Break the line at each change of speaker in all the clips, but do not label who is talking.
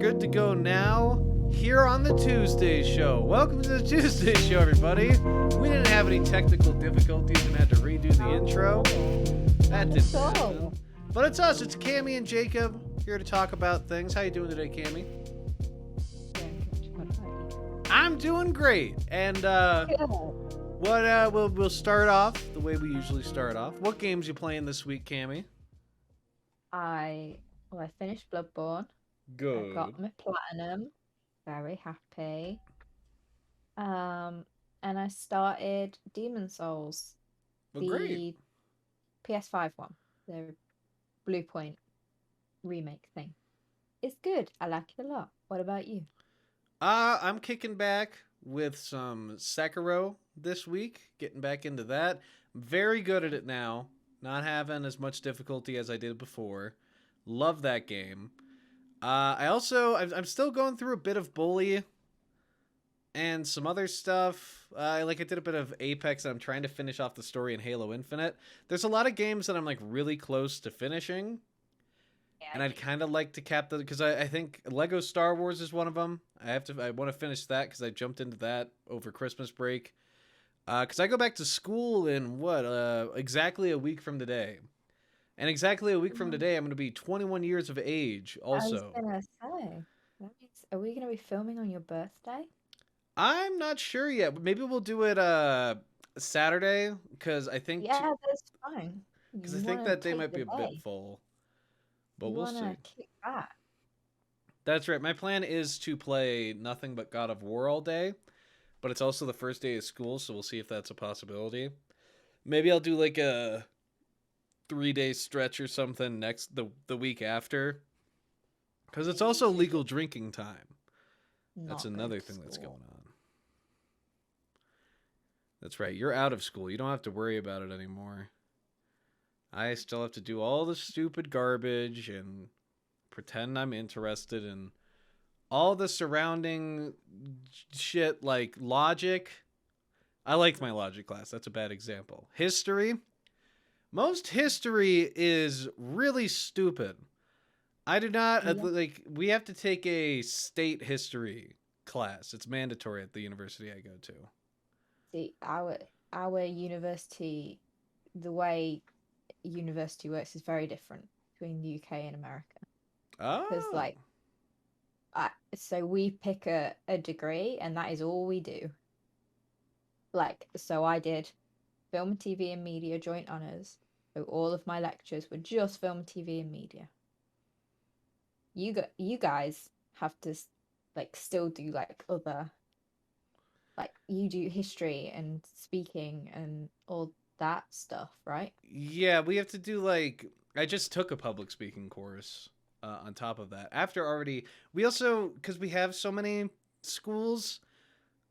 good to go now here on the Tuesday show. Welcome to the Tuesday show, everybody. We didn't have any technical difficulties and had to redo the intro. That didn't happen. But it's us. It's Cammy and Jacob here to talk about things. How you doing today, Cammy? I'm doing great. And we'll start off the way we usually start off. What games you playing this week, Cammy?
I finished Bloodborne.
Good.
I got my platinum. Very happy. And I started Demon Souls,
Well, great.
PS5 one, the Blue Point remake thing. It's good. I like it a lot. What about you?
I'm kicking back with some Sekiro this week. Getting back into that. Very good at it now. Not having as much difficulty as I did before. Love that game. I'm still going through a bit of Bully and some other stuff. I did a bit of Apex, and I'm trying to finish off the story in Halo Infinite. There's a lot of games that I'm really close to finishing, and I'd kind of like to cap the because I think Lego Star Wars is one of them. I want to finish that because I jumped into that over Christmas break. Because I go back to school in exactly a week from today. And exactly a week from today, I'm going to be 21 years of age also.
I was gonna say, that means, are we gonna be filming on your birthday?
I'm not sure yet, but maybe we'll do it Saturday because I think
Yeah, that's fine.
because I
You
think
wanna
that day
take
might
the
be a bit
day.
full, but
You
we'll see.
wanna kick back.
That's right. My plan is to play nothing but God of War all day, but it's also the first day of school, so we'll see if that's a possibility. Maybe I'll do like a 3-day stretch or something the week after, because it's also legal drinking time. That's
Not
another
going to
thing that's
school.
going on. That's right. You're out of school. You don't have to worry about it anymore. I still have to do all the stupid garbage and pretend I'm interested in all the surrounding shit like logic. I liked my logic class. That's a bad example. History. Most history is really stupid. I do not
Yeah.
we have to take a state history class. It's mandatory at the university I go to.
See, our university, the way university works is very different between the UK and America. Because
Oh.
so we pick a degree and that is all we do. So I did film, TV, and media joint honours. So all of my lectures were just film, TV, and media. You guys have to still do other you do history and speaking and all that stuff, right?
Yeah, we have to do I just took a public speaking course on top of that. After already we also cuz we have so many schools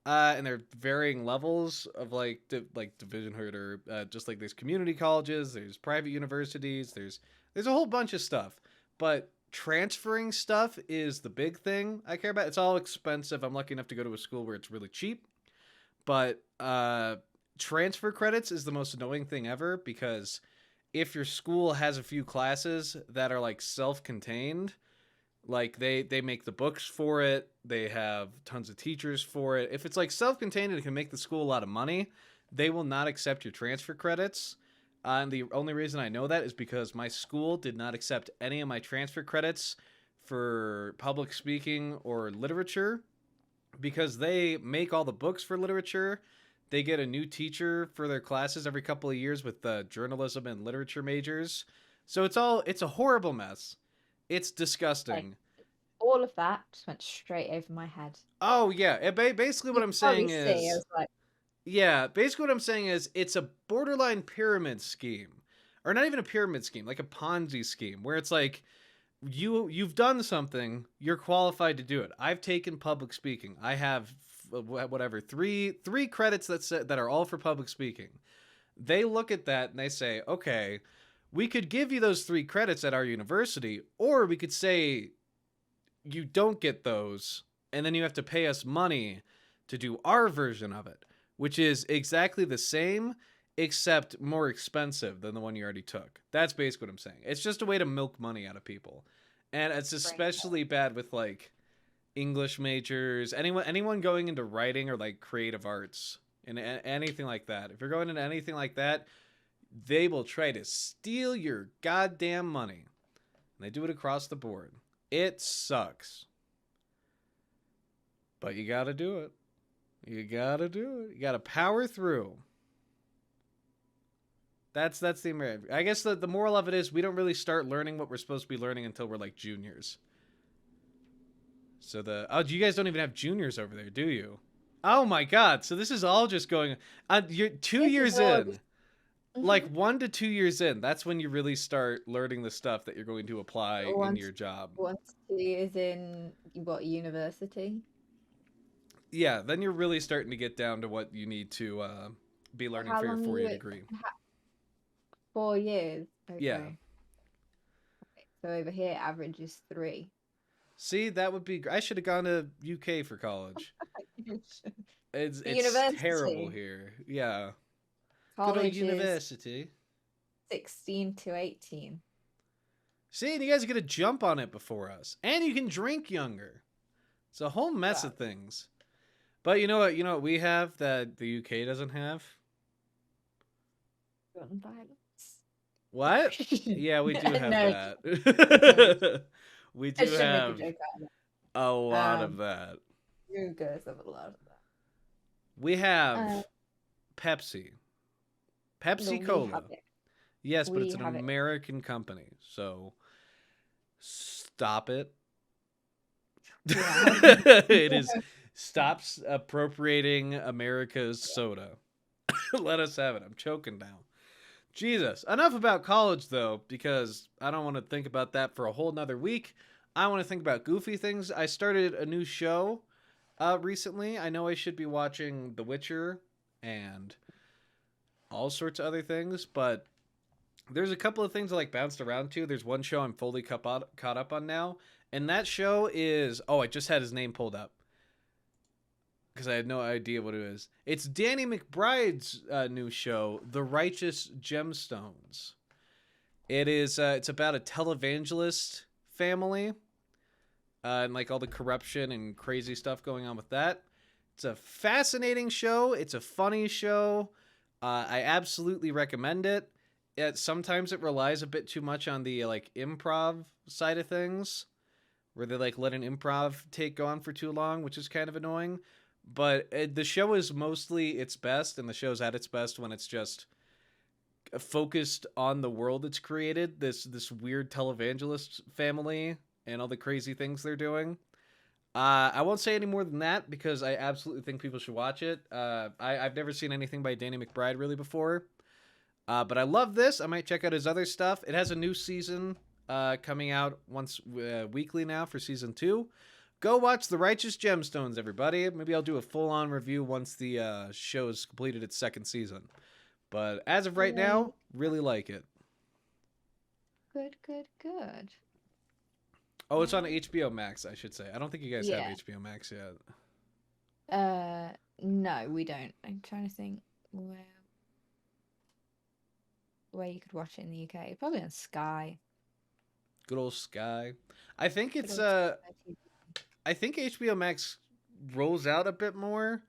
and they're varying levels of divisionhood or just like there's community colleges, there's private universities, there's a whole bunch of stuff. But transferring stuff is the big thing I care about. It's all expensive. I'm lucky enough to go to a school where it's really cheap. But transfer credits is the most annoying thing ever because if your school has a few classes that are self-contained, they make the books for it, they have tons of teachers for it. If it's self-contained and it can make the school a lot of money, they will not accept your transfer credits. And the only reason I know that is because my school did not accept any of my transfer credits for public speaking or literature because they make all the books for literature. They get a new teacher for their classes every couple of years with journalism and literature majors. So it's a horrible mess. It's disgusting.
All of that just went straight over my head.
Oh yeah, basically what I'm saying
I
is
was like,
yeah, basically what I'm saying is it's a borderline pyramid scheme. Or not even a pyramid scheme, like a Ponzi scheme where it's you've done something, you're qualified to do it. I've taken public speaking. I have whatever three credits that are all for public speaking. They look at that and they say, okay, we could give you those 3 credits at our university, or we could say you don't get those, and then you have to pay us money to do our version of it, which is exactly the same except more expensive than the one you already took. That's basically what I'm saying. It's just a way to milk money out of people. And it's especially bad with English majors, anyone going into writing or like creative arts and anything like that. If you're going into anything like that, they will try to steal your goddamn money. And they do it across the board. It sucks. But you gotta do it. You gotta do it. You gotta power through. That's the American. I guess the moral of it is we don't really start learning what we're supposed to be learning until we're like juniors. So you guys don't even have juniors over there, do you? Oh my god! So this is all just going. You're 2 years in, like 1 to 2 years in. That's when you really start learning the stuff that you're going to apply in your job.
1 to 2 years in what university?
Yeah, then you're really starting to get down to what you need to be learning for your 4-year degree.
4 years. Okay.
Yeah.
Okay. So over here, average is 3.
See, that would be. I should have gone to UK for college. It's terrible here. Yeah.
College
Good old university.
16 to 18.
See, and you guys get a jump on it before us, and you can drink younger. It's a whole mess of things. But you know what? You know what we have that the UK doesn't have?
Gun violence.
What? Yeah, we do have that. We do have a lot of that.
You guys have a lot of that.
We have Pepsi. Pepsi Cola. Yes, but it's an American company, so stop it.
Yeah.
It is. Stops appropriating America's soda. Let us have it. I'm choking now. Jesus. Enough about college, though, because I don't want to think about that for a whole nother week. I want to think about goofy things. I started a new show recently. I know I should be watching The Witcher and all sorts of other things, but there's a couple of things I like bounced around to. There's one show I'm fully caught up on now, and that show is... Oh, I just had his name pulled up because I had no idea what it is. It's Danny McBride's new show, The Righteous Gemstones. It's about a televangelist family and like all the corruption and crazy stuff going on with that. It's a fascinating show. It's a funny show. I absolutely recommend it. Sometimes it relies a bit too much on the like improv side of things, where they like let an improv take go on for too long, which is kind of annoying. But the show is mostly its best, and the show's at its best when it's just focused on the world it's created, this weird televangelist family and all the crazy things they're doing. I won't say any more than that because I absolutely think people should watch it. I've never seen anything by Danny McBride really before, but I love this. I might check out his other stuff. It has a new season coming out once weekly now for season 2. Go watch The Righteous Gemstones, everybody. Maybe I'll do a full-on review once the show has completed its 2nd season. But as of right now, really like it.
Good, good, good.
Oh, it's on HBO Max, I should say. I don't think you guys have HBO Max yet.
No, we don't. I'm trying to think where you could watch it in the UK. Probably on Sky.
Good old Sky. I think it's I think HBO Max rolls out a bit more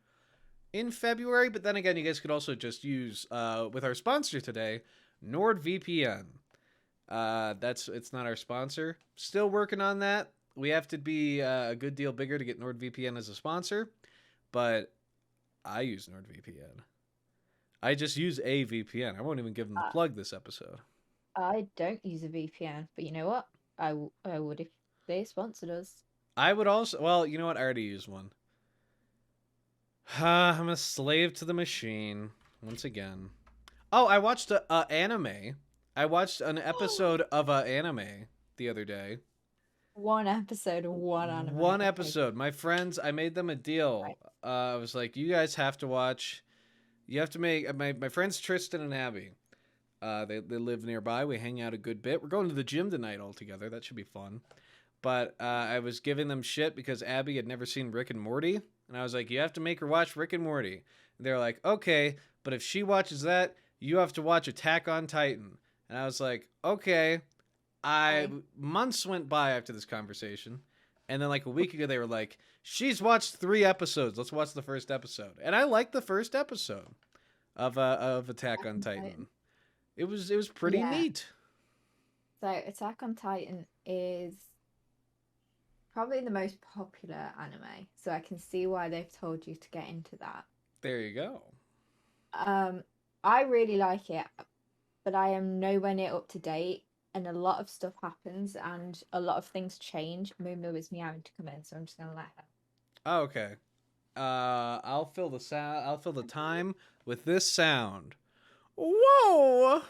in February, but then again, you guys could also just use with our sponsor today, NordVPN. It's not our sponsor. Still working on that. We have to be a good deal bigger to get NordVPN as a sponsor, but I use NordVPN. I just use a VPN. I won't even give them the plug this episode.
I don't use a VPN, but you know what? I would if they sponsored us.
I would also... Well, you know what? I already use one. I'm a slave to the machine. Once again. Oh, I watched an anime. I watched an episode of an anime the other day.
One episode of one anime.
One episode. My friends, I made them a deal. Right. I was like, you guys have to watch... You have to make... My friends Tristan and Abby. They live nearby. We hang out a good bit. We're going to the gym tonight all together. That should be fun. But I was giving them shit because Abby had never seen Rick and Morty. And I was like, you have to make her watch Rick and Morty. And they're like, okay, but if she watches that, you have to watch Attack on Titan. And I was like, okay. Months went by after this conversation. And then like a week ago, they were like, "She's watched 3 episodes. Let's watch the first episode." And I liked the first episode of Attack on Titan. It was pretty
Yeah.
neat.
So Attack on Titan is probably the most popular anime, so I can see why they've told you to get into that.
There you go.
Um, I really like it, but I am nowhere near up to date, and a lot of stuff happens, and a lot of things change. Moo is meowing to come in, so I'm just gonna let her.
Oh, okay. I'll fill the sound. I'll fill the time with this sound. Whoa!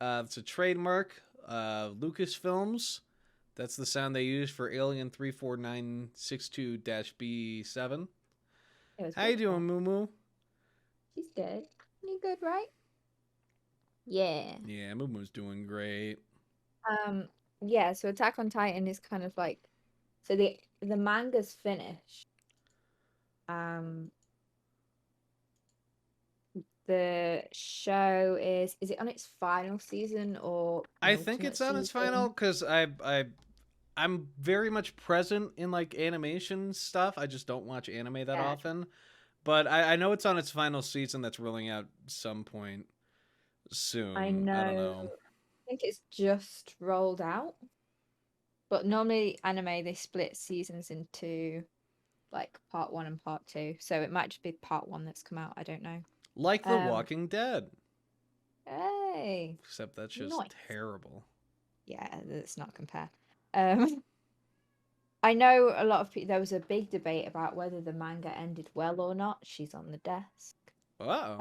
It's a trademark. Lucasfilms. That's the sound they use for Alien 34962-B7. How you doing, Moo Moo?
She's good. You good, right? Yeah.
Yeah, Moo Moo's doing great.
Yeah, so Attack on Titan is kind of like, so the manga's finished. The show is it on its final season or
I think it's on its final because I'm very much present in like animation stuff. I just don't watch anime that often. But I know it's on its final season that's rolling out some point soon.
I know.
I don't know.
I think it's just rolled out. But normally anime they split seasons into like part 1 and part 2. So it might just be part 1 that's come out. I don't know.
Like The Walking Dead.
Hey.
Except that's just terrible.
Yeah, let's not compare. I know a lot of people. There was a big debate about whether the manga ended well or not. She's on the desk.
Oh.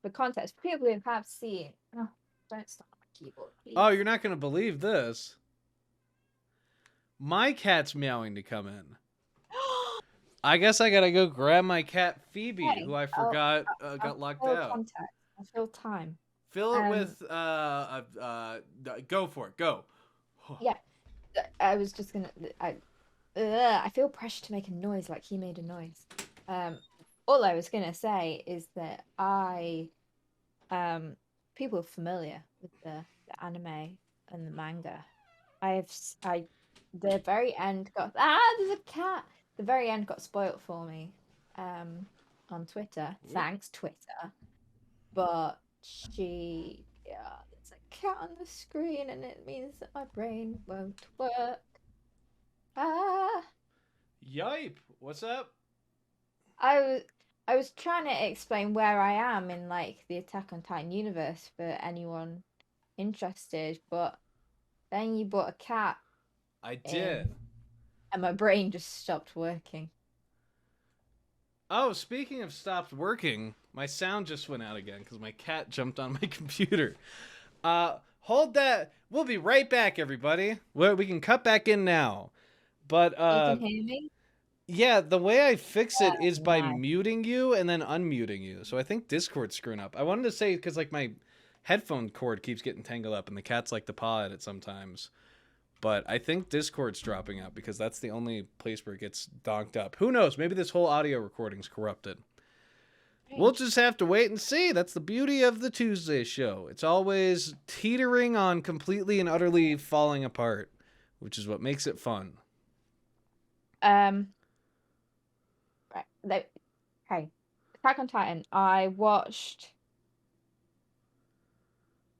For context, people who have seen. Oh, don't stop my keyboard, please.
Oh, you're not gonna believe this. My cat's meowing to come in. I guess I gotta go grab my cat Phoebe, who I forgot got locked out.
Context. I'll fill time.
Fill it with go for it. Go.
Yeah, I was just gonna. I feel pressure to make a noise like he made a noise. All I was gonna say is that people are familiar with the anime and the manga. The very end got there's a cat. The very end got spoilt for me, on Twitter. Thanks, Twitter. But there's a cat on the screen, and it means that my brain won't work.
Yipe! What's up?
I was trying to explain where I am in like the Attack on Titan universe for anyone interested, but then you bought a cat.
I did.
And my brain just stopped working.
Oh, speaking of stopped working, my sound just went out again because my cat jumped on my computer. Hold that. We'll be right back, everybody. We can cut back in now. But
you can hear me?
Yeah, the way I fix it is by muting you and then unmuting you. So I think Discord's screwing up. I wanted to say because like my headphone cord keeps getting tangled up and the cats like to paw at it sometimes. But I think Discord's dropping out because that's the only place where it gets donked up. Who knows? Maybe this whole audio recording's corrupted. We'll just have to wait and see. That's the beauty of the Tuesday show. It's always teetering on completely and utterly falling apart, which is what makes it fun.
Right. Okay. Attack on Titan. I watched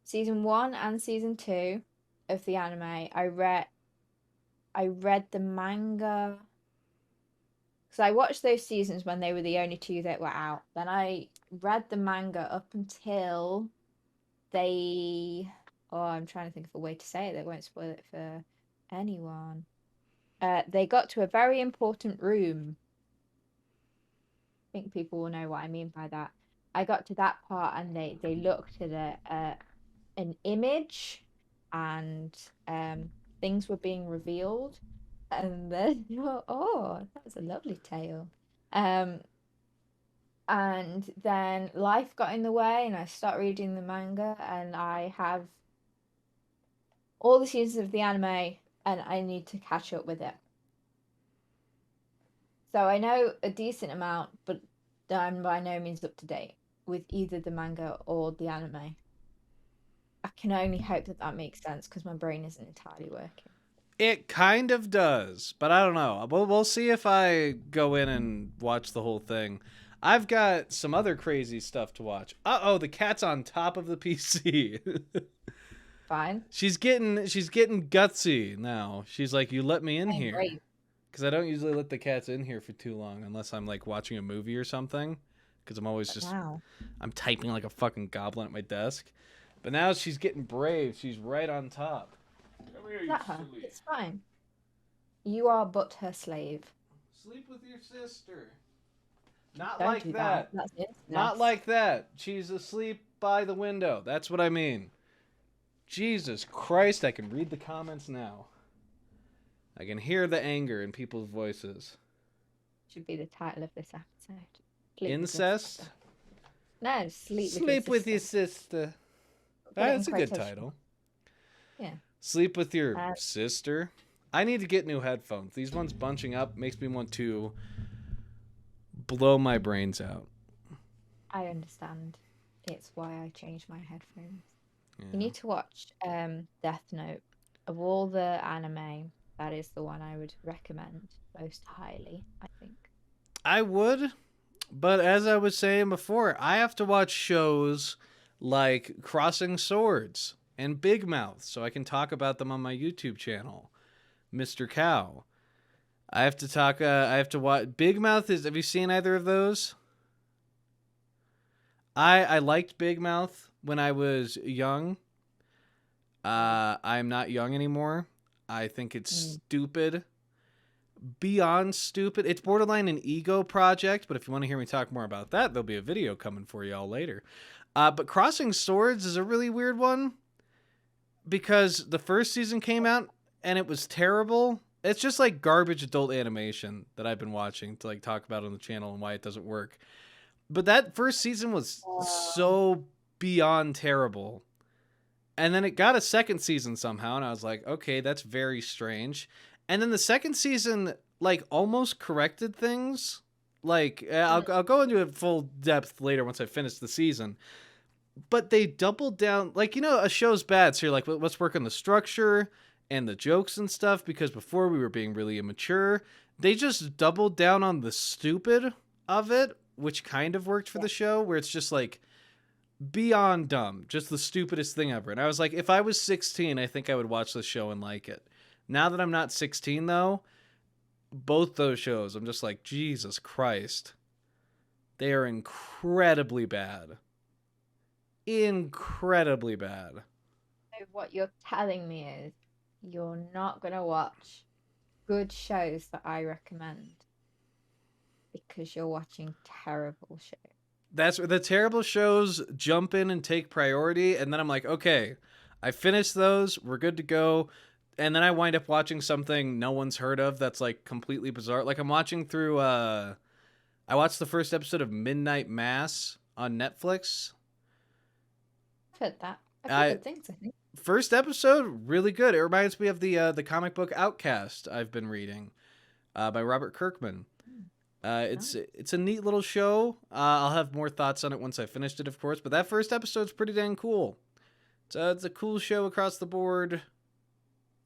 season 1 and season 2 of the anime. I read the manga. So I watched those seasons when they were the only 2 that were out. Then I read the manga up until they... Oh, I'm trying to think of a way to say it that won't spoil it for anyone. They got to a very important room. I think people will know what I mean by that. I got to that part and they looked at an image and things were being revealed. And then, oh, that was a lovely tale. And then life got in the way and I started reading the manga and I have all the seasons of the anime and I need to catch up with it. So I know a decent amount, but I'm by no means up to date with either the manga or the anime. I can only hope that makes sense because my brain isn't entirely working.
It kind of does, but I don't know. We'll see if I go in and watch the whole thing. I've got some other crazy stuff to watch. Uh-oh, the cat's on top of the PC.
Fine.
She's getting gutsy now. She's like, "You let me in
Hey,
here."
brave.
Because I don't usually let the cats in here for too long unless I'm like watching a movie or something. Because I'm always just
Wow.
I'm typing like a fucking goblin at my desk. But now she's getting brave. She's right on top. Come here, you
Let her.
silly.
It's fine. You are but her slave.
Sleep with your sister. Not
Don't
like
do
that.
That's incest.
Not like that. She's asleep by the window. That's what I mean. Jesus Christ, I can read the comments now. I can hear the anger in people's voices.
Should be the title of this episode. Sleep with your
Incest?
sister. No, sleep
Sleep with your sister. That's a good title.
Yeah.
Sleep with your sister. I need to get new headphones. These ones bunching up makes me want to blow my brains out.
I understand. It's why I changed my headphones.
Yeah.
You need to watch Death Note. Of all the anime, that is the one I would recommend most highly, I think.
I would, but as I was saying before, I have to watch shows like Crossing Swords and Big Mouth so I can talk about them on my YouTube channel, Mr. Cow. I have to watch Big Mouth. Have you seen either of those? I liked Big Mouth when I was young. I'm not young anymore. I think it's stupid. Beyond stupid. It's borderline an ego project, but if you want to hear me talk more about that, there'll be a video coming for y'all later. But Crossing Swords is a really weird one because the first season came out and it was terrible. It's just like garbage adult animation that I've been watching to like talk about on the channel and why it doesn't work. But that first season was so beyond terrible. And then it got a second season somehow, and I was like, okay, that's very strange. And then the second season, like, almost corrected things. Like, I'll go into it full depth later once I finish the season. But they doubled down, like, you know, a show's bad, so you're like, well, let's work on the structure and the jokes and stuff, because before we were being really immature. They just doubled down on the stupid of it, which kind of worked for the show, where it's just like, beyond dumb, just the stupidest thing ever. And I was like, if I was 16, I think I would watch this show and like it. Now that I'm not 16 though, both those shows, I'm just like, Jesus Christ, they are incredibly bad. Incredibly bad.
So what you're telling me is you're not gonna watch good shows that I recommend because you're watching terrible shows.
That's where the terrible shows jump in and take priority, and then I'm like, okay, I finished those, we're good to go. And then I wind up watching something no one's heard of that's like completely bizarre. Like I'm watching through I watched the first episode of Midnight Mass on Netflix.
I've heard that. I've heard good things, I think.
First episode, really good. It reminds me of the comic book Outcast I've been reading by Robert Kirkman. It's a neat little show. I'll have more thoughts on it once I finished it, of course. But that first episode's pretty dang cool. It's a cool show across the board.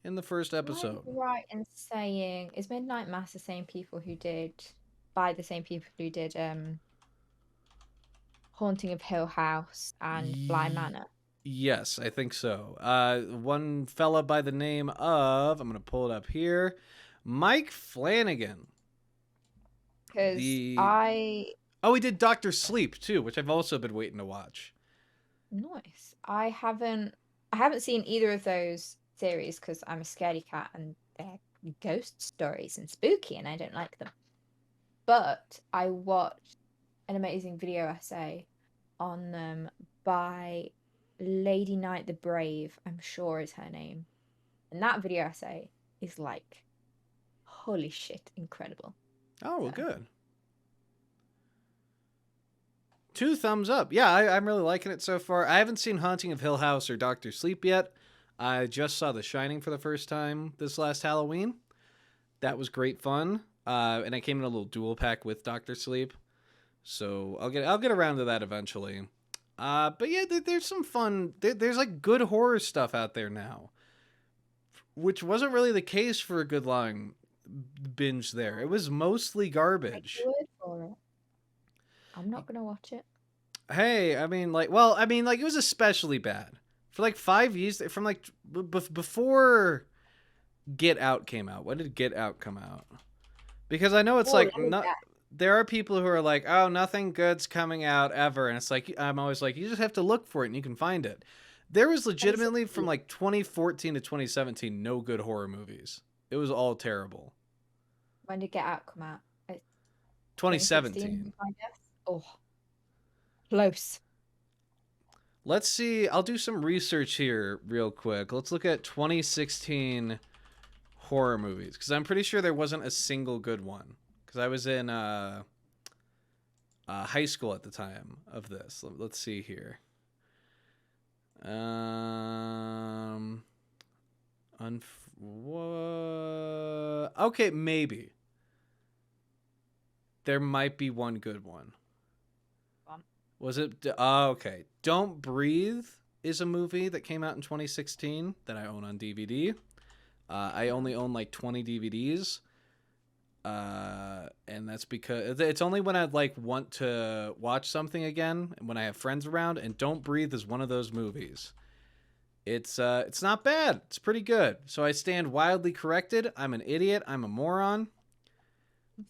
In the first episode,
I'm right in saying is Midnight Mass the same people who did Haunting of Hill House and Bly Manor?
Yes, I think so. One fella by the name of, I'm gonna pull it up here, Mike Flanagan.
Because
he did Dr. Sleep too, which I've also been waiting to watch.
Nice. I haven't seen either of those series because I'm a scaredy cat and they're ghost stories and spooky and I don't like them. But I watched an amazing video essay on them by Lady Knight the Brave, I'm sure is her name. And that video essay is like, holy shit, incredible.
Oh, well, good. 2 thumbs up. Yeah, I'm really liking it so far. I haven't seen Haunting of Hill House or Dr. Sleep yet. I just saw The Shining for the first time this last Halloween. That was great fun. And I came in a little dual pack with Dr. Sleep. So I'll get around to that eventually. But yeah, there's some fun. There's like good horror stuff out there now. which wasn't really the case for a good long binge there. It was mostly
Take
garbage.
your word for it. I'm not gonna watch it.
Hey, I mean, like, well, I mean, like, it was especially bad for like 5 years from like before Get Out came out. When did Get Out come out? Because I know it's
Oh,
like
let me
not.
guess.
There are people who are like, oh, nothing good's coming out ever, and it's like I'm always like, you just have to look for it and you can find it. There was legitimately from
2016.
like 2014 to 2017 no good horror movies. It was all terrible.
When did Get Out come out? It's 2016,
2017.
I guess. Oh, close.
Let's see. I'll do some research here real quick. Let's look at 2016 horror movies because I'm pretty sure there wasn't a single good one. Because I was in high school at the time of this. Let's see here. Okay, maybe there might be one good one. Was it? Okay. Don't Breathe is a movie that came out in 2016 that I own on DVD. I only own like 20 DVDs. And that's because it's only when I'd like want to watch something again and when I have friends around, and Don't Breathe is one of those movies. It's not bad. It's pretty good. So I stand wildly corrected. I'm an idiot. I'm a moron.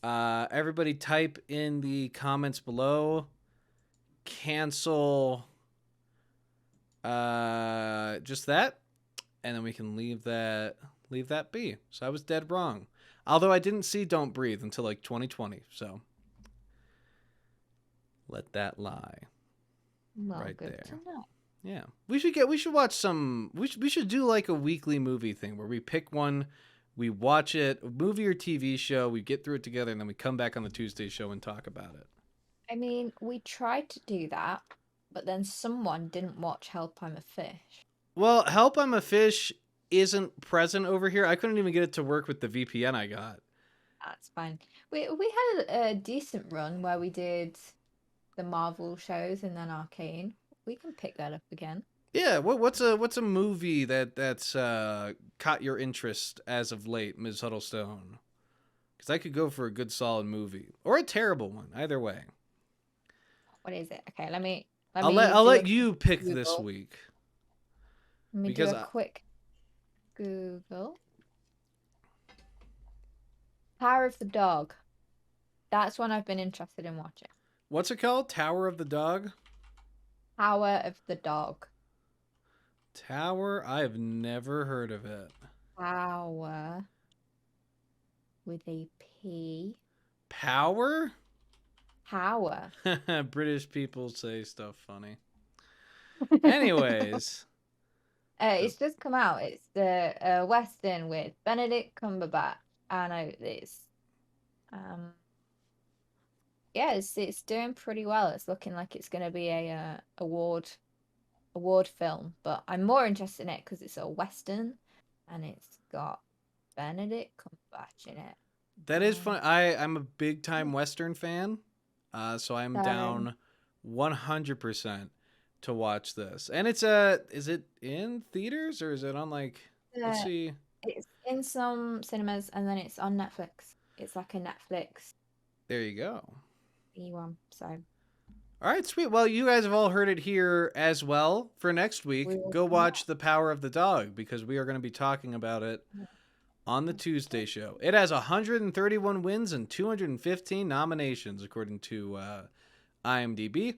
Everybody type in the comments below. Cancel just that, and then we can leave that be. So I was dead wrong. Although I didn't see Don't Breathe until like 2020, so let that lie.
Well,
right
good
there.
to know.
Yeah. We should watch some we should do like a weekly movie thing where we pick one, we watch it, a movie or TV show, we get through it together, and then we come back on the Tuesday show and talk about it.
I mean, we tried to do that, but then someone didn't watch Help I'm a Fish.
Well, Help I'm a Fish isn't present over here. I couldn't even get it to work with the VPN I got.
That's fine. We had a decent run where we did the Marvel shows and then Arcane. We can pick that up again.
Yeah, what's a movie that's caught your interest as of late, Ms. Huddlestone? Because I could go for a good solid movie or a terrible one, either way.
What is it? Okay, let me
I'll
do
let
a
you pick
Google.
this week.
Let me
because
do a quick Google. Power of the Dog. That's one I've been interested in watching.
What's it called? Tower of the Dog?
Power of the Dog.
Tower? I've never heard of it.
Power with a P.
Power?
Power.
British people say stuff funny. Anyways.
It's just come out. It's the Western with Benedict Cumberbatch. And it's yeah, it's doing pretty well. It's looking like it's going to be a award film, but I'm more interested in it because it's a Western and it's got Benedict Cumberbatch in it.
That is fun. I'm a big time Western fan, so I'm down 100% to watch this. And is it in theaters or is it on like? Let's see.
It's in some cinemas and then it's on Netflix. It's like a Netflix.
There you go.
E1. So.
All right, sweet. Well, you guys have all heard it here as well. For next week, go watch The Power of the Dog because we are going to be talking about it on the Tuesday show. It has 131 wins and 215 nominations, according to IMDb.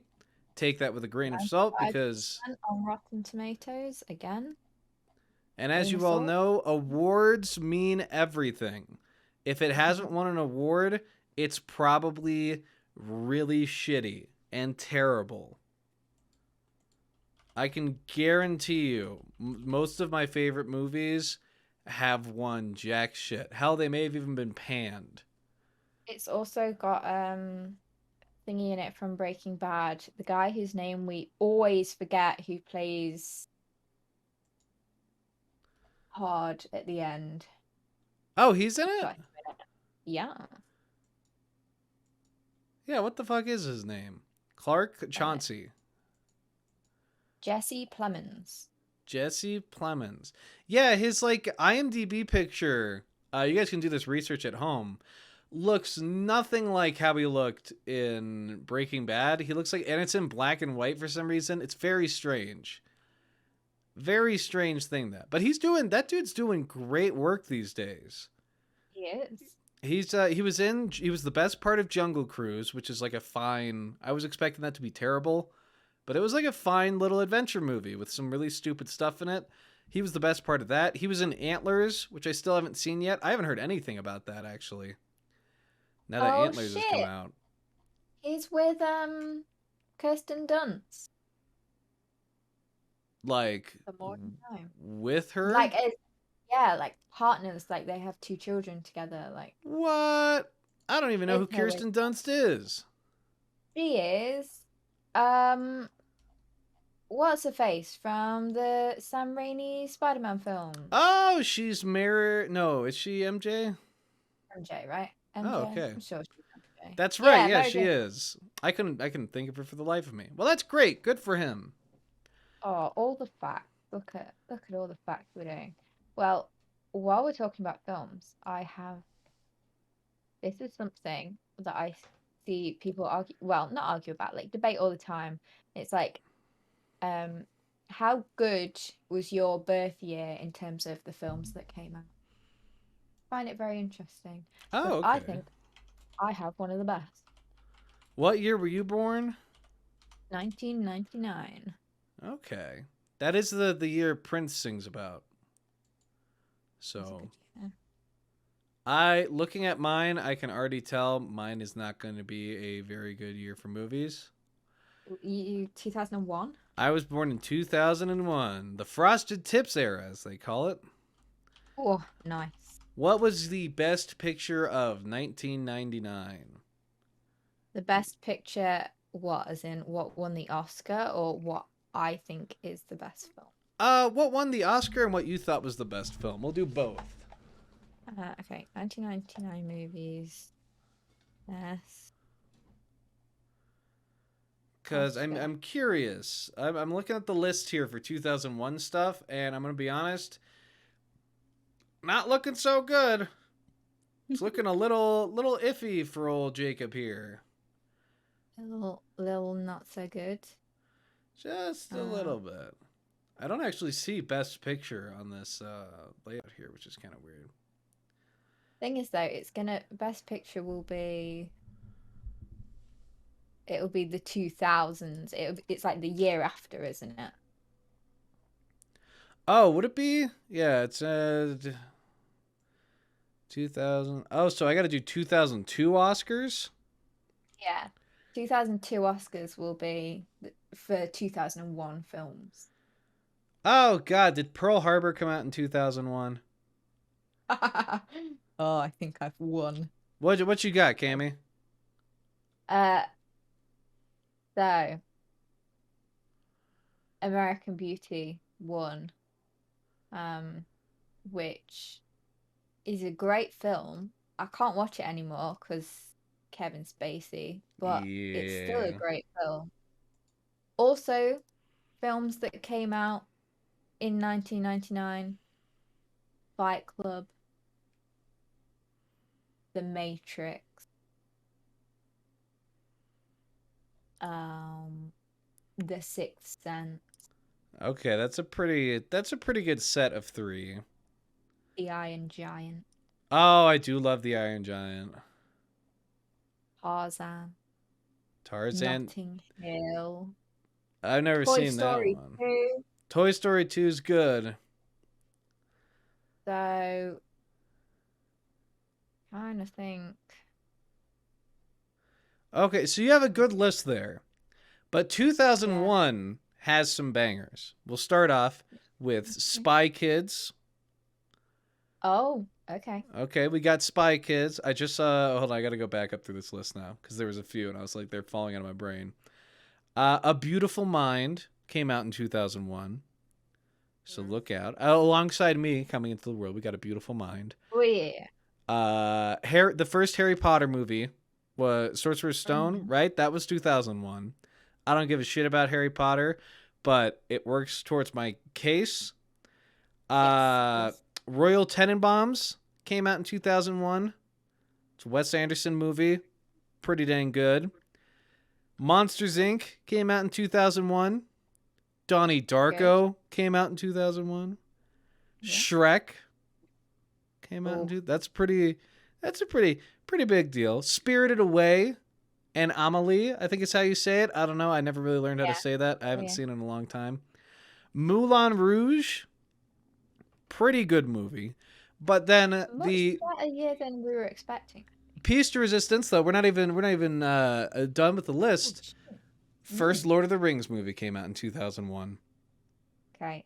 Take that with a grain of salt because...
On Rotten Tomatoes, again.
And as you all know, awards mean everything. If it hasn't won an award, it's probably really shitty and terrible. I can guarantee you, most of my favorite movies have won jack shit. Hell, they may have even been panned.
It's also got thingy in it from Breaking Bad. The guy whose name we always forget who plays Hard at the end.
Oh, he's in it?
Yeah.
Yeah, what the fuck is his name? Clark Chauncey.
Jesse Plemons.
Jesse Plemons. Yeah, his like IMDb picture. You guys can do this research at home. Looks nothing like how he looked in Breaking Bad. He looks like, and it's in black and white for some reason. It's very strange. Very strange thing that that dude's doing great work these days.
He is.
He was the best part of Jungle Cruise, which is like a fine. I was expecting that to be terrible, but it was like a fine little adventure movie with some really stupid stuff in it. He was the best part of that. He was in Antlers, which I still haven't seen yet. I haven't heard anything about that actually. Now that Antlers has come out.
He's with Kirsten Dunst.
Like with her?
Like like partners, like they have 2 children together, like.
What? I don't even know who Kirsten Dunst is.
She is what's her face from the Sam Raimi Spider-Man film?
Oh, she's Mary. No, is she MJ?
MJ, right? MJ.
Oh, okay.
I'm sure she's MJ.
That's right. Yeah, she is. I couldn't think of her for the life of me. Well, that's great. Good for him.
Oh, all the facts. Look at all the facts we're doing. Well, while we're talking about films, this is something that I see people argue, well, not argue about, like debate all the time. It's like, how good was your birth year in terms of the films that came out? I find it very interesting.
Oh, okay.
I think I have one of the best.
What year were you born?
1999.
Okay. That is the year Prince sings about. So, looking at mine, I can already tell mine is not going to be a very good year for movies.
You 2001?
I was born in 2001, the Frosted Tips era, as they call it.
Oh, nice.
What was the best picture of 1999?
The best picture, what? As in, what won the Oscar, or what I think is the best film?
What won the Oscar and what you thought was the best film? We'll do both.
Okay, 1999 movies. Yes.
Because I'm curious. I'm looking at the list here for 2001 stuff, and I'm gonna be honest, not looking so good. It's looking a little iffy for old Jacob here.
A little not so good.
Just a little bit. I don't actually see Best Picture on this layout here, which is kind of weird.
Thing is, though, Best Picture will be. It'll be the 2000s. It's like the year after, isn't it?
Oh, would it be? Yeah, it's 2000. Oh, so I got to do 2002 Oscars?
Yeah. 2002 Oscars will be for 2001 films.
Oh, God. Did Pearl Harbor come out in 2001?
Oh, I think I've won.
What you got, Cammy?
So, American Beauty won, which is a great film. I can't watch it anymore because Kevin Spacey, but it's still a great film. Also, films that came out in 1999, Fight Club, The Matrix, The Sixth Sense.
Okay, that's a pretty good set of 3.
The Iron Giant.
Oh, I do love The Iron Giant.
Tarzan. Notting Hill.
I've never seen that one.
2.
Toy Story 2 is good.
So, trying to think.
Okay, so you have a good list there. But 2001 has some bangers. We'll start off with Spy Kids.
Oh, okay.
Okay, we got Spy Kids. I just saw... Hold on, I got to go back up through this list now because there was a few and I was like, they're falling out of my brain. A Beautiful Mind came out in 2001. So look out. Alongside me coming into the world, we got A Beautiful Mind.
Oh, yeah.
The first Harry Potter movie was Sorcerer's Stone, right? That was 2001. I don't give a shit about Harry Potter, but it works towards my case.
Yes.
Royal Tenenbaums came out in 2001. It's a Wes Anderson movie. Pretty dang good. Monsters, Inc. came out in 2001. Donnie
Good.
Darko came out in 2001.
Yeah.
Shrek came out in
Oh.
That's a pretty big deal. Spirited Away and Amelie, I think is how you say it. I don't know. I never really learned how to
Yeah.
say that. I haven't
yeah.
seen it in a long time. Moulin Rouge, pretty good movie. But then
Much better year than we were expecting.
Piece de Resistance, though, we're not even done with the list.
Oh, shit.
First Lord of the Rings movie came out in 2001.
Okay.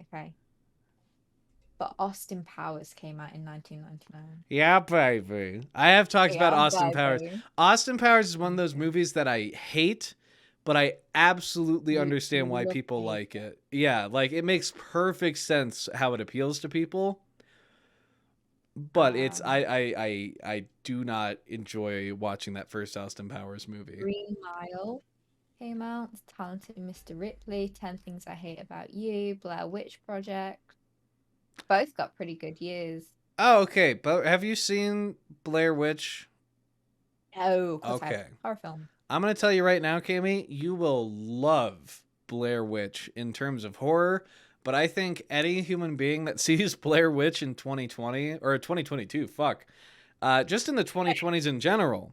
But Austin Powers came out in 1999.
Yeah, baby. I have talked about
Yeah,
Austin Powers.
baby.
Austin Powers is one of those movies that I hate, but I absolutely understand why
love
people
it.
like it. Yeah, like it makes perfect sense how it appeals to people. But it's I do not enjoy watching that first Austin Powers movie.
Green Mile came out. Talented Mr. Ripley. 10 Things I Hate About You. Blair Witch Project. Both got pretty good years.
Oh, okay. But have you seen Blair Witch?
Oh,
okay.
Horror film.
I'm going to tell you right now, Cami, you will love Blair Witch in terms of horror. But I think any human being that sees Blair Witch in 2020 or 2022, just in the 2020s in general,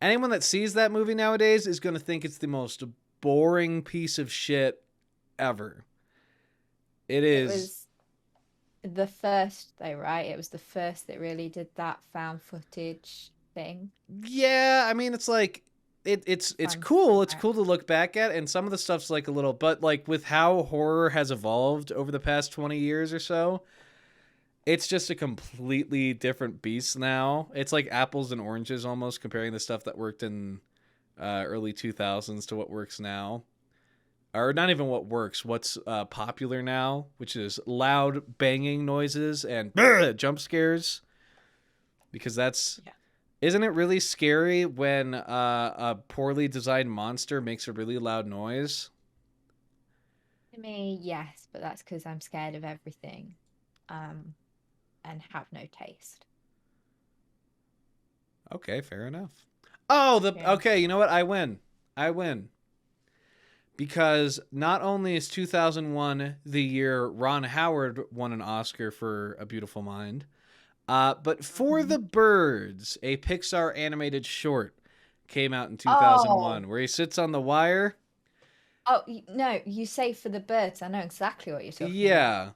anyone that sees that movie nowadays is going to think it's the most boring piece of shit ever. It is.
It was the first, though, right? It was the first that really did that found footage thing.
Yeah, I mean, it's like it's cool. It's cool to look back at, and some of the stuff's like a little, but like with how horror has evolved over the past 20 years or so, it's just a completely different beast now. It's like apples and oranges almost, comparing the stuff that worked in early 2000s to what works now. Or not even what works, what's popular now, which is loud banging noises and jump scares. Because that's...
Yeah.
Isn't it really scary when a poorly designed monster makes a really loud noise?
To me, yes, but that's because I'm scared of everything and have no taste.
Okay, fair enough. Oh,
Yeah.
okay, you know what? I win. Because not only is 2001 the year Ron Howard won an Oscar for A Beautiful Mind, but For the Birds, a Pixar animated short, came out in 2001, where he sits on the wire.
Oh, no, you say For the Birds. I know exactly what you're talking about.
Yeah,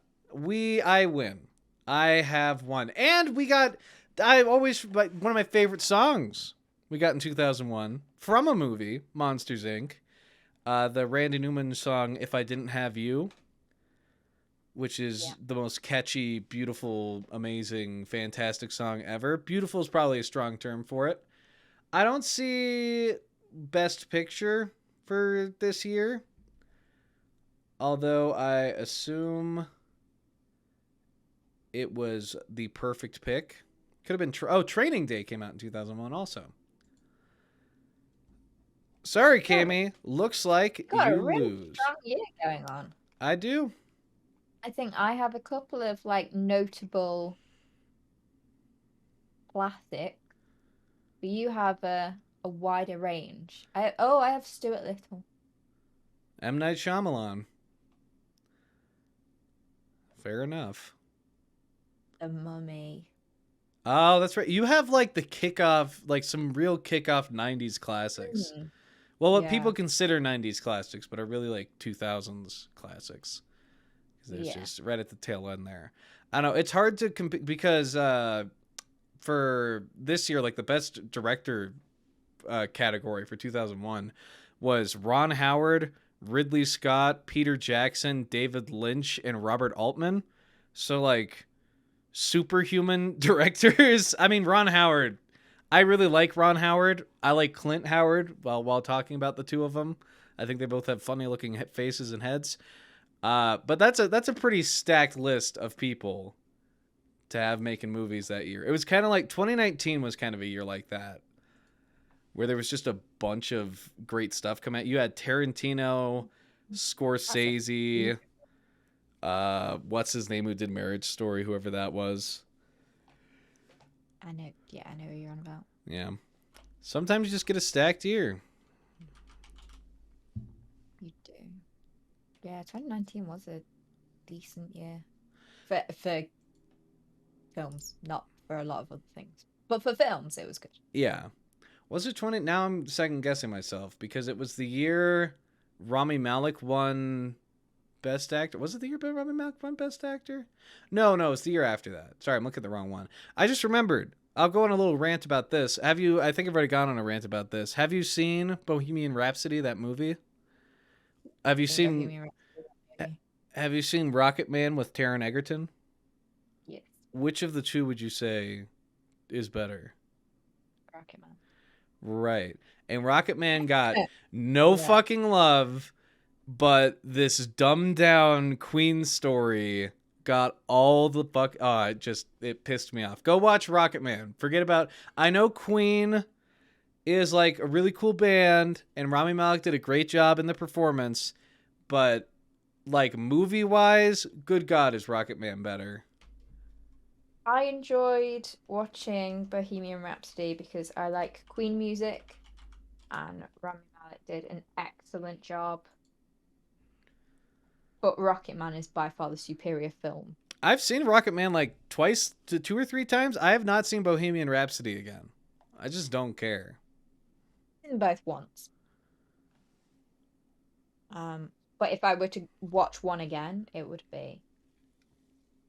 I win. I have won. And one of my favorite songs we got in 2001 from a movie, Monsters, Inc., the Randy Newman song, If I Didn't Have You, which is the most catchy, beautiful, amazing, fantastic song ever. Beautiful is probably a strong term for it. I don't see Best Picture for this year, although I assume it was the perfect pick. Could have been... Training Day came out in 2001 also. Sorry, Cami. Looks like you
really
lose.
Strong year going on.
I do.
I think I have a couple of like notable classics, but you have a wider range. I have Stuart Little.
M. Night Shyamalan. Fair enough.
The Mummy.
Oh, that's right. You have like the kickoff, like some real kickoff 90s classics. Well, what people consider 90s classics, but are really like 2000s classics. There's just right at the tail end there. I don't know. It's hard to compete because for this year, like the best director category for 2001 was Ron Howard, Ridley Scott, Peter Jackson, David Lynch, and Robert Altman. So like superhuman directors. I mean, Ron Howard. I really like Ron Howard. I like Clint Howard while talking about the two of them. I think they both have funny looking faces and heads. But that's a pretty stacked list of people to have making movies that year. It was kind of like 2019 was kind of a year like that, where there was just a bunch of great stuff coming out. You had Tarantino, Scorsese, what's his name who did Marriage Story, whoever that was.
I know. Yeah, I know who you're on about.
Yeah. Sometimes you just get a stacked year.
You do. Yeah, 2019 was a decent year for films, not for a lot of other things, but for films, it was good.
Yeah. Was it 20? Now I'm second guessing myself because it was the year Rami Malek won Best Actor. Was it the year Rami Malek won Best Actor? No, it's the year after that. Sorry, I'm looking at the wrong one. I just remembered. I'll go on a little rant about this. I think I've already gone on a rant about this. Have you seen Bohemian Rhapsody, that movie? Have you seen Rocket Man with Taron Egerton?
Yes.
Which of the two would you say is better?
Rocket Man.
Right. And Rocket Man got no fucking love, but this dumbed down Queen story got all the fuck. Oh, it pissed me off. Go watch Rocket Man. Forget about. I know Queen is like a really cool band, and Rami Malek did a great job in the performance, but like movie wise, good God, is Rocket Man better?
I enjoyed watching Bohemian Rhapsody because I like Queen music, and Rami Malek did an excellent job. But Rocket Man is by far the superior film.
I've seen Rocket Man like twice to 2 or 3 times. I have not seen Bohemian Rhapsody again. I just don't care.
I've seen them both once. But if I were to watch one again, it would be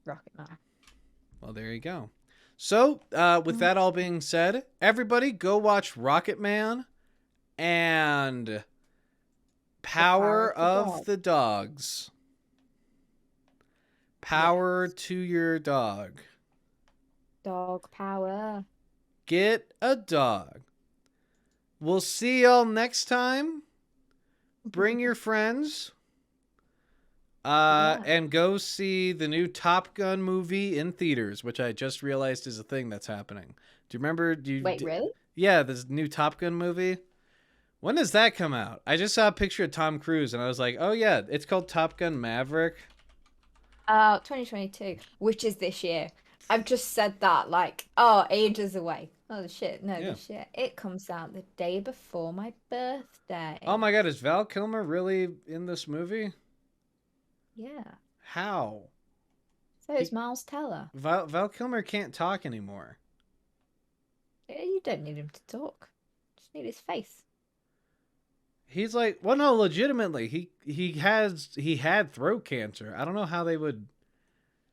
Rocket Man.
Well, there you go. So, with that all being said, everybody go watch Rocket Man and Power of the Dogs. Power to your dog.
Dog power.
Get a dog. We'll see y'all next time. Bring your friends. And go see the new Top Gun movie in theaters, which I just realized is a thing that's happening. Do you remember?
Wait, really?
Yeah, this new Top Gun movie. When does that come out? I just saw a picture of Tom Cruise and I was like, oh yeah, it's called Top Gun Maverick.
2022, which is this year. I've just said that like, ages away. Oh shit, no, this year. It comes out the day before my birthday.
Oh my God, is Val Kilmer really in this movie?
Yeah.
How?
So is Miles Teller.
Val Kilmer can't talk anymore.
You don't need him to talk. Just need his face.
He's like, well, no, legitimately, he had throat cancer. I don't know how they would.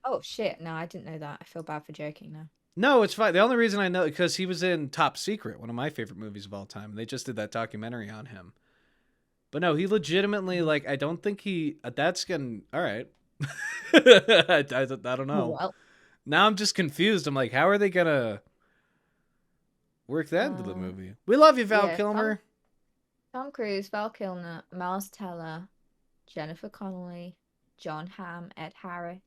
Oh shit! No, I didn't know that. I feel bad for joking now.
No, it's fine. The only reason I know because he was in Top Secret, one of my favorite movies of all time. They just did that documentary on him. But no, he legitimately like. I don't think he. That's gonna. All right. I don't know.
Well,
now I'm just confused. I'm like, how are they gonna work that into the movie? We love you, Val Kilmer.
Tom Cruise, Val Kilmer, Miles Teller, Jennifer Connelly, John Hamm, Ed Harris.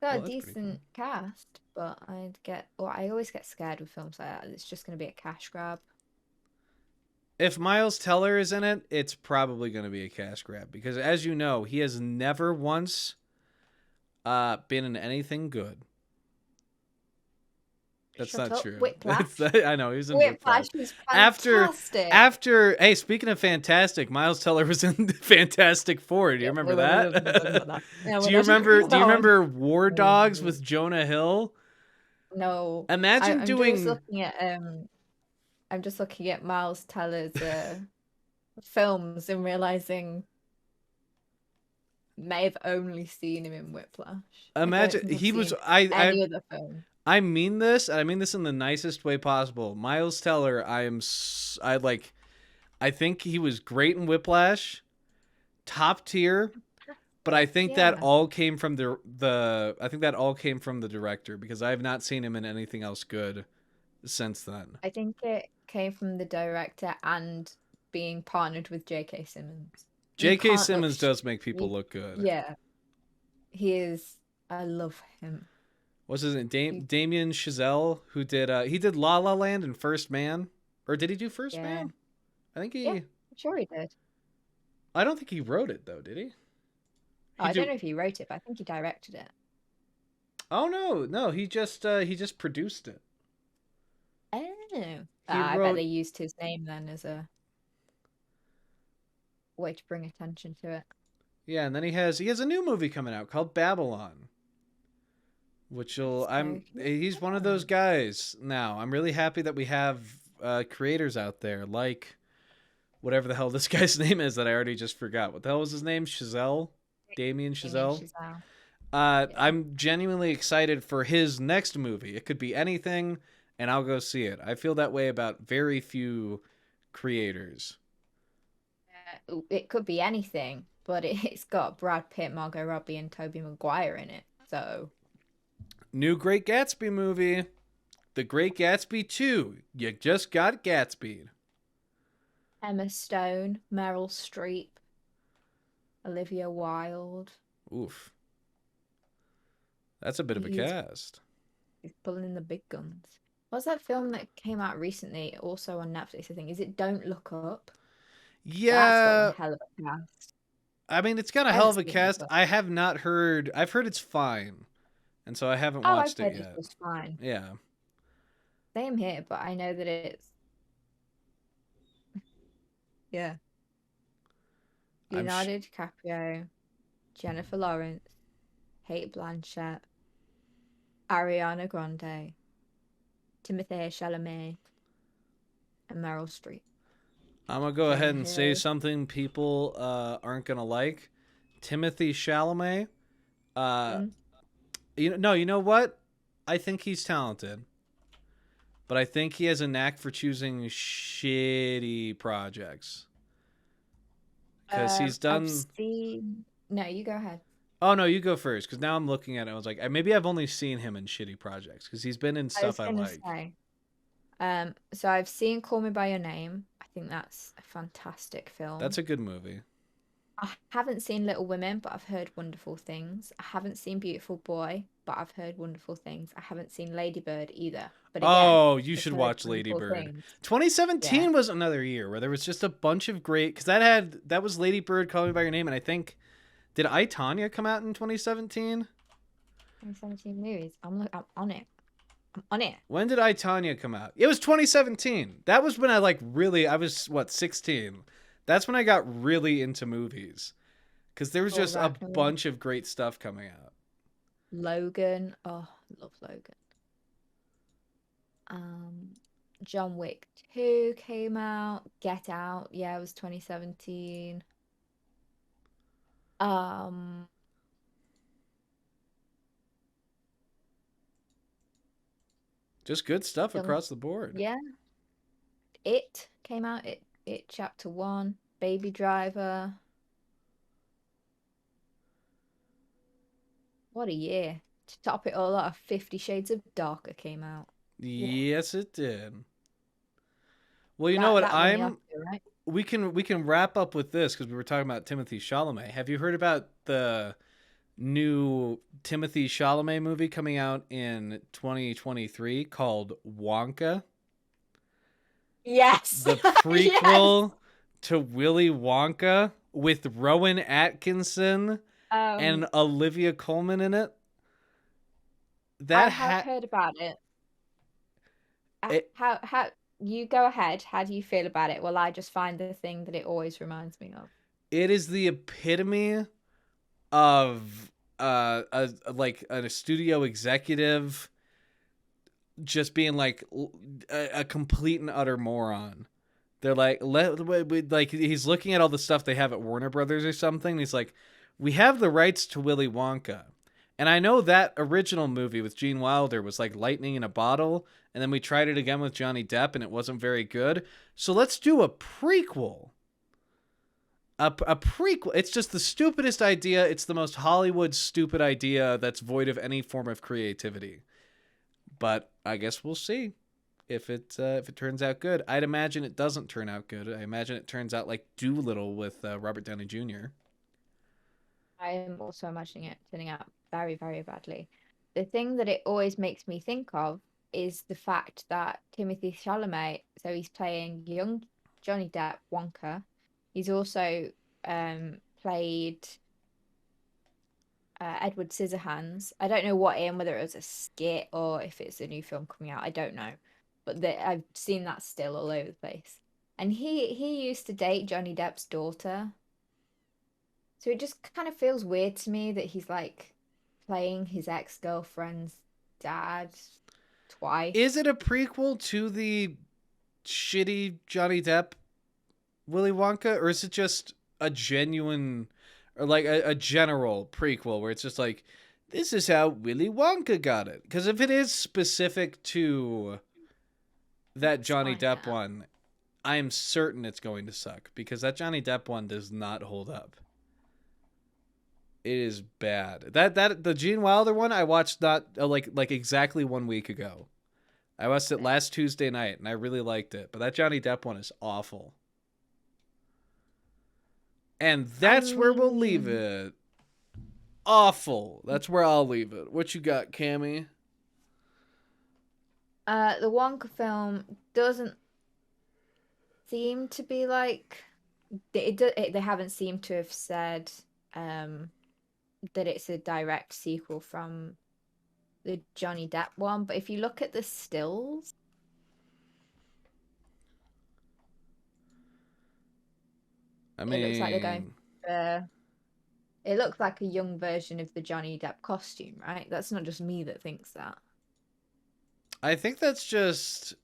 Got a decent cast, but I always get scared with films like that. It's just going to be a cash grab.
If Miles Teller is in it, it's probably going to be a cash grab because, as you know, he has never once been in anything good. That's not true.
Whiplash.
I know he was in Whiplash.
Was fantastic.
After, hey, speaking of fantastic, Miles Teller was in Fantastic Four. Do you remember that? Do you remember War Dogs with Jonah Hill?
No.
Imagine
I'm just looking at Miles Teller's films and realizing may have only seen him in Whiplash.
Imagine he was
any other film.
I mean this in the nicest way possible. Miles Teller, I think he was great in Whiplash, top tier, but I think that all came from the director because I have not seen him in anything else good since then.
I think it came from the director and being partnered with J.K. Simmons.
J.K. Simmons does make people look good.
Yeah. He is. I love him.
What's his name? Damien Chazelle, who did he did La La Land and First Man, or did he do First Man? I think he.
Yeah, I'm sure he did.
I don't think he wrote it though, did he?
Oh,
He
I don't
do.
know if he wrote it, but I think he directed it.
Oh no, no, he just produced it.
Oh.
He
I bet they
wrote.
used his name then as a way to bring attention to it.
Yeah, and then he has a new movie coming out called Babylon, which will I'm
Smoking
he's one of those
gun.
guys now. I'm really happy that we have creators out there like whatever the hell this guy's name is that I already just forgot. What the hell was his name? Chazelle? Damien
Damien
Chazelle?
Chazelle. Yeah.
I'm genuinely excited for his next movie. It could be anything, and I'll go see it. I feel that way about very few creators.
It could be anything, but it's got Brad Pitt, Margot Robbie, and Tobey Maguire in it. So
New Great Gatsby movie. The Great Gatsby 2. You just got Gatsby.
Emma Stone, Meryl Streep, Olivia Wilde.
Oof. That's a bit of a
He's
cast.
he's pulling in the big guns. What's that film that came out recently, also on Netflix, I think? Is it Don't Look Up? That's got one
Yeah,
hell of a cast.
I mean it's got a
I
hell
haven't
of a
seen it,
cast.
but
I have not heard. I've heard it's fine, and so I haven't
oh, I've
watched it
heard it
yet.
was fine.
Yeah,
Same here, but I know that it's yeah.
I'm.
Leonardo DiCaprio, Jennifer Lawrence, Kate Blanchett, Ariana Grande, Timothée Chalamet, and Meryl Streep.
I'm gonna go ahead
Jonah
and say
Hill.
something people aren't gonna like. Timothy Chalamet. Uh,
Mm.
you know what? I think he's talented, but I think he has a knack for choosing shitty projects because he's
I've
done.
seen. No, you go ahead.
Oh no, you go first because now I'm looking at it. I was like, maybe I've only seen him in shitty projects because he's been in
I was
stuff I
gonna
like.
say. So I've seen Call Me by Your Name. I think that's a fantastic
That's
film.
a good movie.
I haven't seen Little Women, but I've heard wonderful things. I haven't seen Beautiful Boy, but I've heard wonderful things. I haven't seen Ladybird either, but again,
Oh, you
I've
should
heard
watch
wonderful
Ladybird.
things. Yeah.
2017 was another year where there was just a bunch of great because that was Ladybird, Call Me by Your Name, and I think did I Tanya come out in 2017?
2017 movies. I'm on it. I'm on it.
When did I Tanya come out? It was 2017. That was when I like really I was what 16. That's when I got really into movies because there was
Thor
just a
Ragnarok.
bunch of great stuff coming out.
Logan. Oh, love Logan. Um, John Wick 2 came out. Get Out. Yeah, it was 2017. Um,
Just good stuff
Young.
across the board.
Yeah. It came out. It Chapter 1. Baby Driver. What a year. To top it all off, 50 Shades of Darker came out. Whoa.
Yes, it did. Well, you know
That
what?
that won the Oscar, right?
We can wrap up with this because we were talking about Timothy Chalamet. Have you heard about the new Timothy Chalamet movie coming out in 2023 called Wonka?
Yes.
The
Yes.
prequel to Willy Wonka with Rowan Atkinson
Um,
and Olivia Colman in it.
I
That
have
ha
heard about it.
it,
How you go ahead. How do you feel about it? Well, I just find the thing that it always reminds me of.
it is the epitome of like a studio executive just being like a complete and utter moron. They're like, like he's looking at all the stuff they have at Warner Brothers or something. And he's like, we have the rights to Willy Wonka, and I know that original movie with Gene Wilder was like lightning in a bottle, and then we tried it again with Johnny Depp, and it wasn't very good. So let's do a prequel. A prequel. It's just the stupidest idea. It's the most Hollywood stupid idea that's void of any form of creativity. But I guess we'll see if it turns out good. I'd imagine it doesn't turn out good. I imagine it turns out like Doolittle with Robert Downey Jr.
I am also imagining it turning out very, very badly. The thing that it always makes me think of is the fact that Timothy Chalamet, so he's playing young Johnny Depp, Wonka. He's also played Edward Scissorhands. I don't know what in, whether it was a skit or if it's a new film coming out. I don't know, but I've seen that still all over the place. And he used to date Johnny Depp's daughter, so it just kind of feels weird to me that he's like playing his ex-girlfriend's dad twice.
Is it a prequel to the shitty Johnny Depp Willy Wonka, or is it just a genuine, or like a general prequel where it's just like, this is how Willy Wonka got it? Because if it is specific to that
Let's
Johnny
find
Depp
out.
one, I am certain it's going to suck, because that Johnny Depp one does not hold up. It is bad. That the Gene Wilder one I watched not like exactly 1 week ago. I watched it last Tuesday night and I really liked it. But that Johnny Depp one is awful. And that's where we'll leave it. Awful. That's where I'll leave it. What you got, Cammy?
The Wonka film doesn't seem to be like they haven't seemed to have said that it's a direct sequel from the Johnny Depp one, but if you look at the stills,
I
it looks like they're
mean,
going for, it looks like a young version of the Johnny Depp costume, right? That's not just me that thinks that.
I think that's just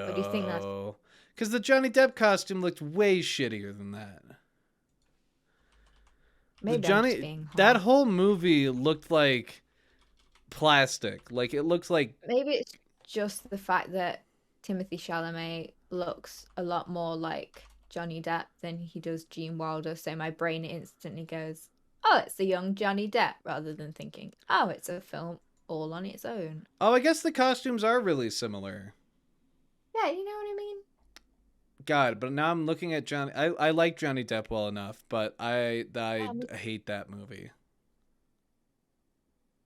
Or do you think that's
no, because the Johnny Depp costume looked way shittier than that. The
maybe I'm just
Johnny
being
that
harsh?
whole movie looked like plastic. Like it looks like
Maybe it's just the fact that Timothy Chalamet looks a lot more like Johnny Depp than he does Gene Wilder, so my brain instantly goes, "Oh, it's a young Johnny Depp," rather than thinking, "Oh, it's a film all on its own."
oh, I guess the costumes are really similar.
Yeah, you know what I mean?
God, but now I'm looking at Johnny. I like Johnny Depp well enough, but I
Yeah,
hate that movie.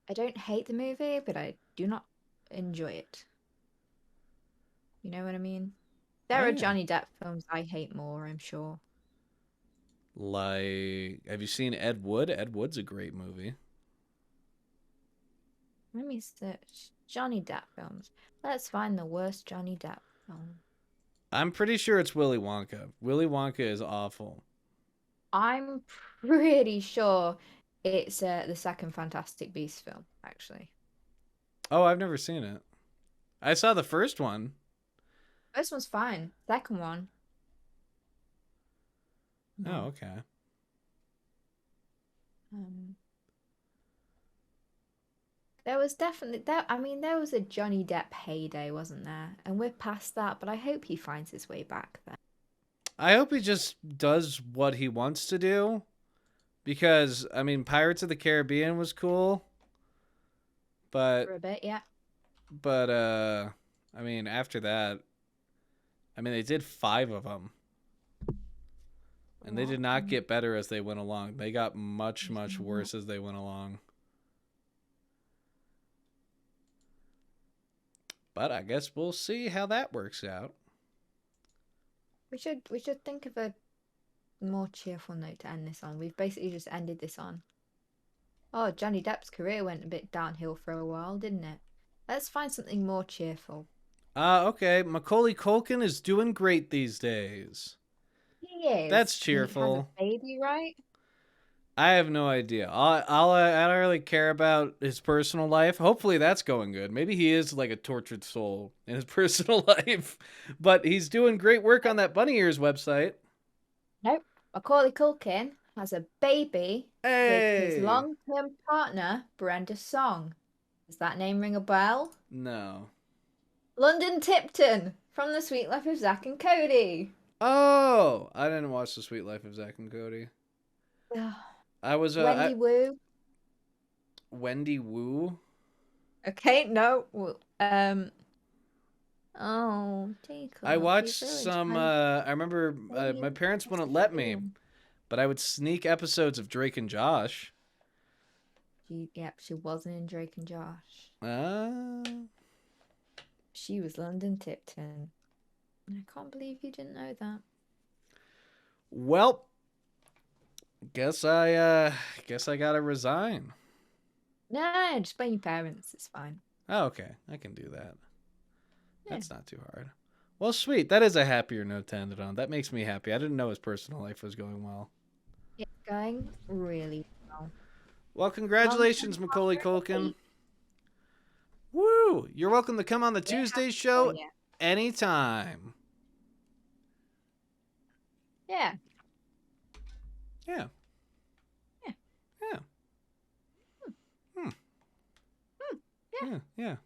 I don't hate the movie, but I do not enjoy it. You know what I mean?
Oh
There are
yeah.
Johnny Depp films I hate more, I'm sure.
Like, have you seen Ed Wood? Ed Wood's a great movie.
Let me search Johnny Depp films. Let's find the worst Johnny Depp film.
I'm pretty sure it's Willy Wonka. Willy Wonka is awful.
I'm pretty sure it's the second Fantastic Beast film, actually.
Oh, I've never seen it. I saw the first one.
First one's fine. Second one,
Oh,
no.
okay.
Um, there was definitely that. I mean, there was a Johnny Depp heyday, wasn't there? And we're past that, but I hope he finds his way back there.
I hope he just does what he wants to do, because I mean, Pirates of the Caribbean was cool,
For
but
a bit, yeah.
I mean, after that, I mean, they did 5 of them, and they did
What?
not get better as they went along. They got much
What?
worse as they went along. But I guess we'll see how that works out.
We should think of a more cheerful note to end this on. We've basically just ended this on. Oh, Johnny Depp's career went a bit downhill for a while, didn't it? Let's find something more cheerful.
Okay. Macaulay Culkin is doing great these days.
He is.
That's
He has a
cheerful.
baby, right?
I have no idea. I don't really care about his personal life. Hopefully that's going good. Maybe he is like a tortured soul in his personal life, but he's doing great work on that Bunny Ears website.
Nope. Macaulay Culkin has a baby with his
Hey,
long-term partner, Brenda Song. Does that name ring a bell?
no.
London Tipton from The Sweet Life of Zack and Cody.
Oh, I didn't watch The Sweet Life of Zack and Cody.
Ugh.
I was
Wendy Wu.
Wendy Wu.
Okay, no. Oh,
I
Jacob, you've
watched
ruined
some.
my
I remember my
baby
parents wouldn't let me,
film.
but I would sneak episodes of Drake and Josh.
She wasn't in Drake and Josh.
Uh,
She was London Tipton. I can't believe you didn't know that.
well, Guess I gotta resign.
No, just blame your parents. It's fine.
Oh, okay, I can do that.
Yeah.
That's not too hard. Well, sweet. That is a happier note to end it on. That makes me happy. I didn't know his personal life was going well.
It's going really well.
Well, congratulations, Macaulay Culkin. Woo! You're welcome to come on the Tuesday show anytime.
Yeah.
Yeah.
Yeah.
Yeah.
Hmm.
Yeah. Yeah.